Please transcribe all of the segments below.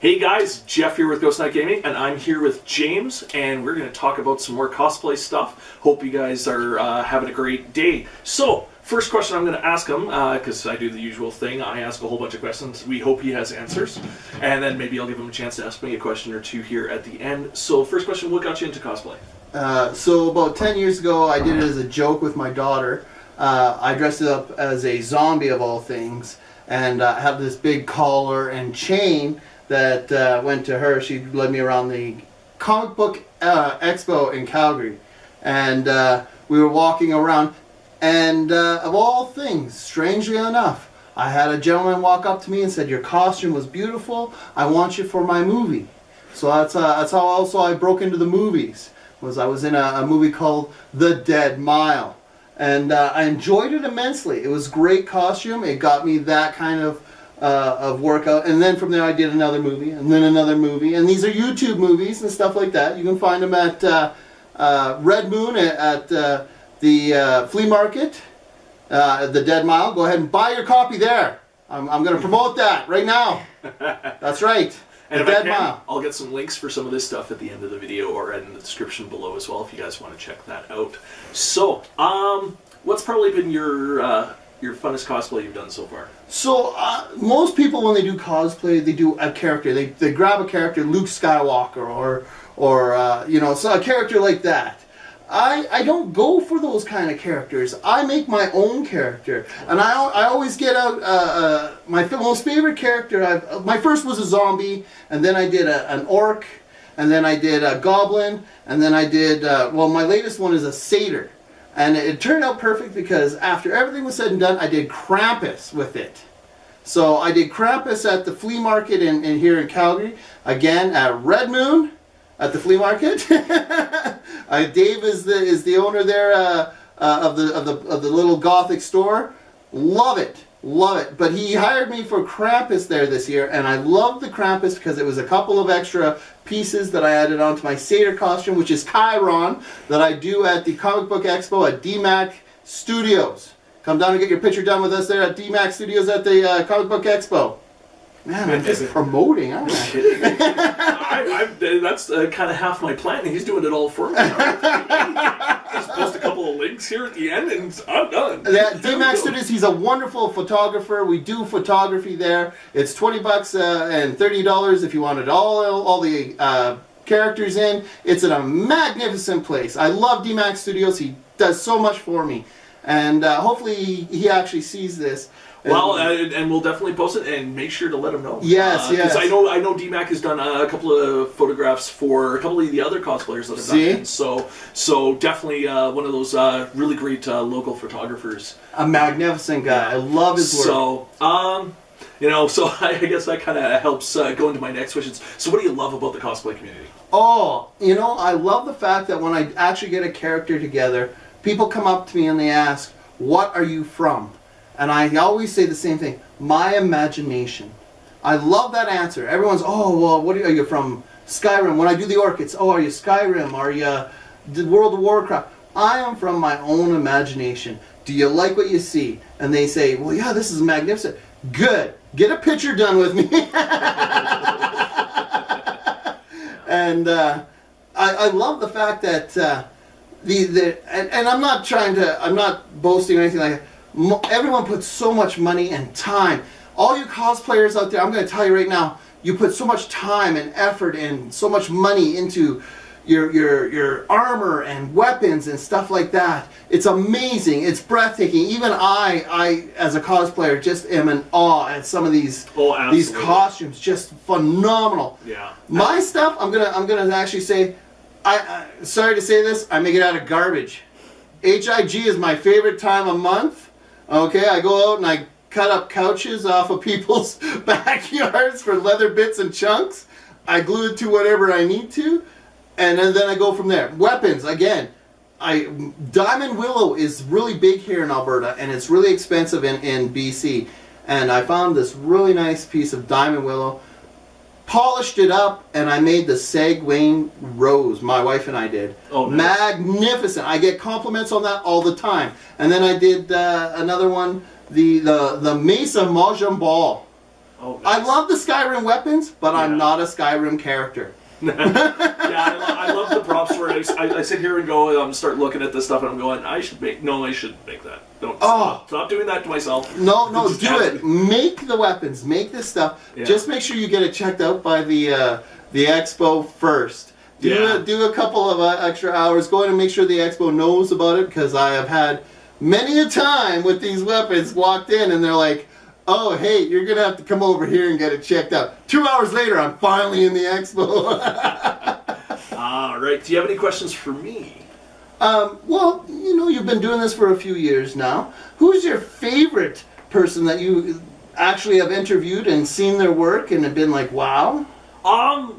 Hey guys, Jeff here with Ghost Knight Gaming, and I'm here with James, and we're going to talk about some more cosplay stuff. Hope you guys are having a great day. So, first question I'm going to ask him, because I do the usual thing, I ask a whole bunch of questions, we hope he has answers, and then maybe I'll give him a chance to ask me a question or two here at the end. So, first question, what got you into cosplay? So about 10 years ago, I did it as a joke with my daughter. I dressed up as a zombie of all things, and had this big collar and chain that went to her. She led me around the comic book Expo in Calgary, and we were walking around, and of all things, strangely enough, I had a gentleman walk up to me and said, "Your costume was beautiful. I want you for my movie." So that's how also I broke into the movies. I was in a movie called The Dead Mile, and I enjoyed it immensely. It was a great costume. It got me that kind of workout, and then from there I did another movie, and then another movie, and these are YouTube movies and stuff like that. You can find them at Red Moon at the flea market, The Dead Mile. Go ahead and buy your copy there. I'm going to promote that right now. That's right. And if I can, I'll get some links for some of this stuff at the end of the video or in the description below as well if you guys want to check that out. So, what's probably been your funnest cosplay you've done so far? So, most people when they do cosplay, they do a character. They grab a character, Luke Skywalker, or you know, so a character like that. I don't go for those kind of characters. I make my own character, and I always get out my most favorite character. My first was a zombie, and then I did an orc, and then I did a goblin, and then I did well, my latest one is a satyr, and it turned out perfect because after everything was said and done, I did Krampus with it. So I did Krampus at the flea market in here in Calgary, again at Red Moon. At the flea market, Dave is the owner there of the little gothic store. Love it. But he hired me for Krampus there this year, and I loved the Krampus because it was a couple of extra pieces that I added onto my satyr costume, which is Chiron, that I do at the Comic Book Expo at DMAC Studios. Come down and get your picture done with us there at DMAC Studios at the Comic Book Expo. Man, I'm just promoting, aren't I? That's kind of half my plan. He's doing it all for me. Just post a couple of links here at the end, and I'm done. DMAX Studios, he's a wonderful photographer. We do photography there. It's $20 and $30 if you wanted all the characters in. It's in a magnificent place. I love DMAX Studios. He does so much for me. And hopefully he actually sees this. Well, and we'll definitely post it and make sure to let him know. Yes. Because I know DMAC has done a couple of photographs for a couple of the other cosplayers that have done it. So definitely one of those really great local photographers. A magnificent guy. I love his work. So, you know, so I guess that kind of helps go into my next questions. So what do you love about the cosplay community? Oh, you know, I love the fact that when I actually get a character together, people come up to me and they ask, "What are you from?" And I always say the same thing, my imagination. I love that answer. Everyone's, "Oh, well, what are you from Skyrim?" When I do the orc, it's, "Oh, are you Skyrim? Are you World of Warcraft?" I am from my own imagination. Do you like what you see? And they say, "Well, yeah, this is magnificent." Good. Get a picture done with me. And I love the fact that and I'm not boasting or anything like that. Everyone puts so much money and time. All you cosplayers out there, I'm going to tell you right now, you put so much time and effort and so much money into your armor and weapons and stuff like that. It's amazing. It's breathtaking. Even I as a cosplayer just am in awe at some of these costumes. Just phenomenal. Yeah. My stuff, I'm gonna actually say, sorry to say this, I make it out of garbage. HIG is my favorite time of month. Okay, I go out and I cut up couches off of people's backyards for leather bits and chunks. I glue it to whatever I need to, and then I go from there. Weapons, again, Diamond Willow is really big here in Alberta, and it's really expensive in BC. And I found this really nice piece of Diamond Willow. polished it up, and I made the Segway rose. My wife and I did. Oh, nice. Magnificent. I get compliments on that all the time. And then I did another one, the Mesa Mahjong Ball. Oh, I nice. love the Skyrim weapons, but I'm Yeah. not a Skyrim character. Yeah, I love the props where I sit here and go, start looking at this stuff, and I'm going, I shouldn't make that. Don't stop doing that to myself. No, Just do have it. to- Make the weapons. Make this stuff. Yeah. Just make sure you get it checked out by the Expo first. Do a couple of extra hours. Go in and make sure the Expo knows about it, because I have had many a time with these weapons walked in and they're like, oh, hey, you're going to have to come over here and get it checked out. 2 hours later, I'm finally in the Expo. All right. Do you have any questions for me? Well, you know, you've been doing this for a few years now. Who's your favorite person that you actually have interviewed and seen their work and have been like, wow?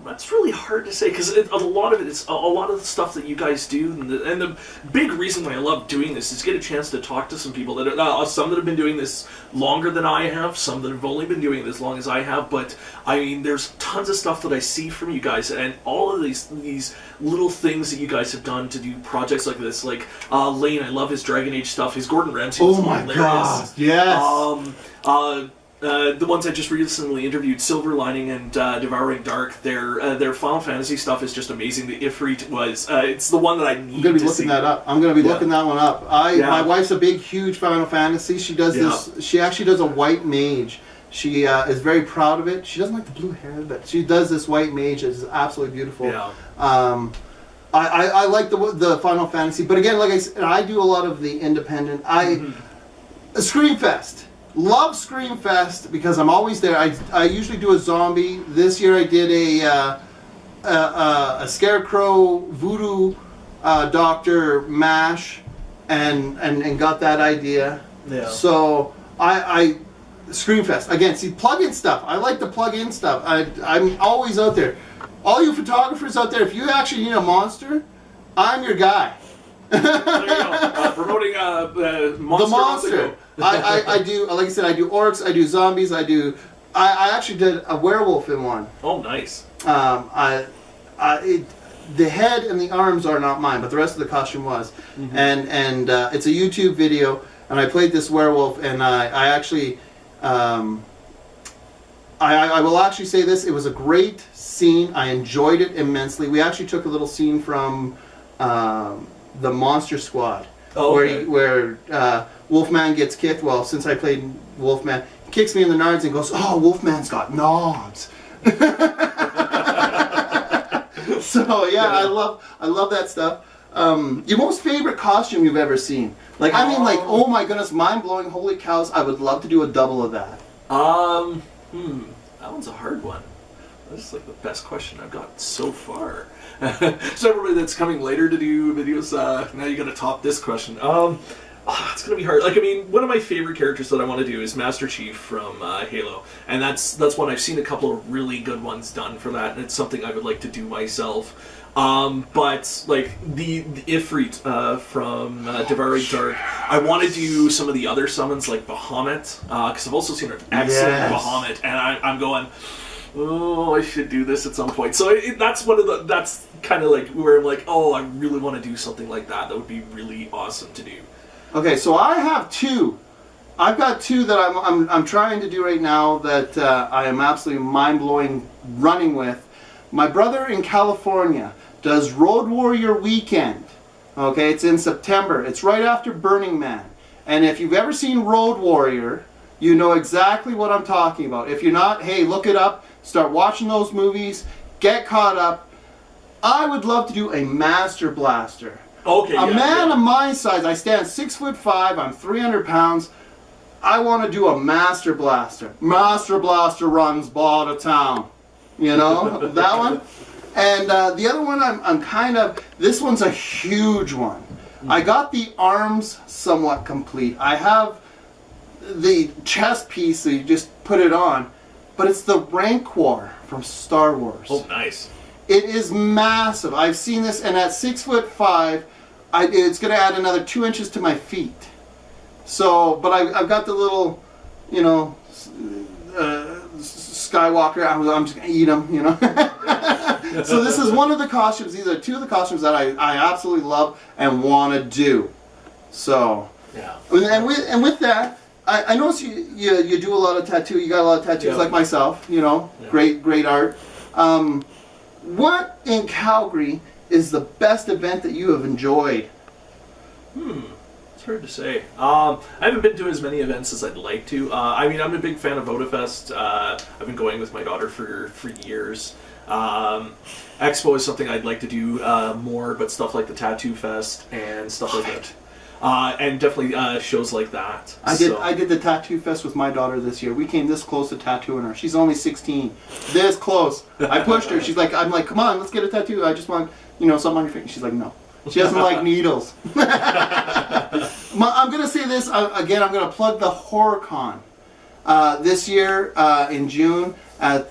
That's really hard to say, because a lot of it is a lot of the stuff that you guys do, and the big reason why I love doing this is get a chance to talk to some people that are, some that have been doing this longer than I have, some that have only been doing it as long as I have. But I mean, there's tons of stuff that I see from you guys, and all of these little things that you guys have done to do projects like this. Like Lane, I love his Dragon Age stuff. His Gordon Ramsay. Oh was my hilarious. God! Yes. The ones I just recently interviewed, Silver Lining and Devouring Dark, their Final Fantasy stuff is just amazing. The Ifrit was, it's the one that I need to see. I'm going to be looking that up. I'm going to be looking that one up. My wife's a big, huge Final Fantasy. She does this. She actually does a white mage. She is very proud of it. She doesn't like the blue hair, but she does this white mage. It's absolutely beautiful. Yeah. I like the Final Fantasy, but again, like I said, I do a lot of the independent. Screamfest. Love Screamfest because I'm always there. I usually do a zombie. This year I did a scarecrow voodoo doctor mash, and got that idea. Yeah. So I Screamfest again. See, plug-in stuff. I like the plug-in stuff. I'm always out there. All you photographers out there, if you actually need a monster, I'm your guy. There you go. Promoting Monster. The monster. I do, like I said, I do orcs, I do zombies, I actually did a werewolf in one. Oh, nice. The head and the arms are not mine, but the rest of the costume was. And it's a YouTube video, and I played this werewolf, and I actually, I will actually say this, it was a great scene. I enjoyed it immensely. We actually took a little scene from the Monster Squad. Oh, okay. Where Wolfman gets kicked. Well, since I played Wolfman, he kicks me in the nards and goes, "Oh, Wolfman's got knobs." So yeah, I love that stuff. Your most favorite costume you've ever seen? Like, I mean, like, oh my goodness, mind blowing, holy cows! I would love to do a double of that. That one's a hard one. That's like the best question I've got so far. So everybody that's coming later to do videos, now you got to top this question. It's gonna be hard. Like, I mean, one of my favorite characters that I want to do is Master Chief from Halo, and that's one I've seen a couple of really good ones done for that, and it's something I would like to do myself. But like the Ifrit from Devouring Dark, I want to do some of the other summons like Bahamut, because I've also seen an excellent Bahamut, and I'm going, oh, I should do this at some point. So that's kind of like where I'm like, oh, I really want to do something like that. That would be really awesome to do. Okay, so I have two. I've got two that I'm trying to do right now that I am absolutely mind-blowing running with. My brother in California does Road Warrior Weekend. Okay, it's in September. It's right after Burning Man. And if you've ever seen Road Warrior, you know exactly what I'm talking about. If you're not, hey, look it up. Start watching those movies. Get caught up. I would love to do a Master Blaster. Okay, a man of my size, I stand 6'5", I'm 300 pounds. I want to do a Master Blaster. Master Blaster runs ball to town. You know, that one. And the other one, I'm kind of, this one's a huge one. I got the arms somewhat complete. I have the chest piece, so you just put it on. But it's the Rancor from Star Wars. Oh, nice. It is massive. I've seen this, and at 6'5", it's going to add another 2 inches to my feet. So, but I've got the little, you know, Skywalker. I'm just going to eat them, you know. So this is one of the costumes. These are two of the costumes that I absolutely love and want to do. So, yeah. And with that, I notice you do a lot of tattoo. You got a lot of tattoos, like myself. You know, great art. What in Calgary is the best event that you have enjoyed? It's hard to say. I haven't been to as many events as I'd like to. I mean, I'm a big fan of VodaFest. I've been going with my daughter for years. Expo is something I'd like to do more, but stuff like the Tattoo Fest and stuff like that. And definitely shows like that. I did the Tattoo Fest with my daughter this year. We came this close to tattooing her. She's only 16. This close. I pushed her. She's like, I'm like, come on, let's get a tattoo. I just want, something on your face. She's like, no. She doesn't like needles. I'm going to say this, again, I'm going to plug the Horror Con. This year, in June, at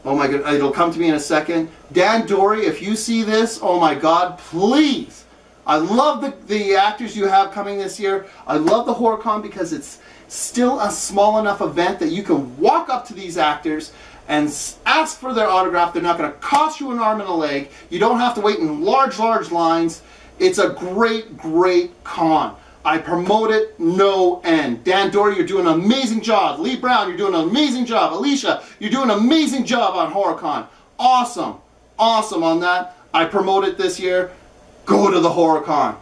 oh my god, it'll come to me in a second. Dan Dory, if you see this, oh my god, please. I love the actors you have coming this year. I love the Horror Con because it's still a small enough event that you can walk up to these actors and ask for their autograph. They're not going to cost you an arm and a leg. You don't have to wait in large lines. It's a great con. I promote it no end. Dan Dory, you're doing an amazing job. Lee Brown, you're doing an amazing job. Alicia, you're doing an amazing job on HorrorCon. Awesome on that. I promote it this year. Go to the HorrorCon.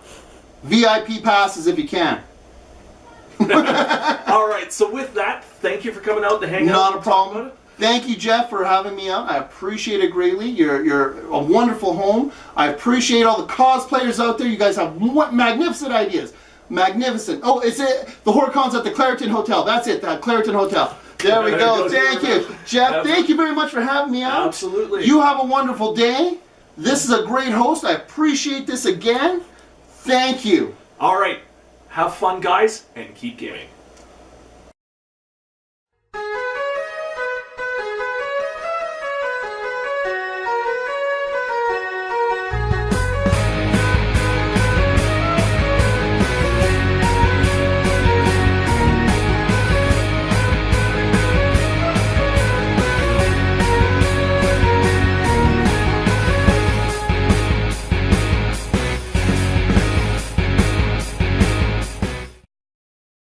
VIP passes if you can. All right, so with that, thank you for coming out to hang out. Not a problem. Thank you, Jeff, for having me out. I appreciate it greatly. You're a wonderful home. I appreciate all the cosplayers out there. You guys have magnificent ideas. Magnificent. Oh, is it the HorrorCon's at the Clareton Hotel? That's it, the Clareton Hotel. There we go. Thank you, Jeff. Thank you very much for having me out. Absolutely. You have a wonderful day. This is a great host. I appreciate this again. Thank you. All right. Have fun, guys, and keep gaming.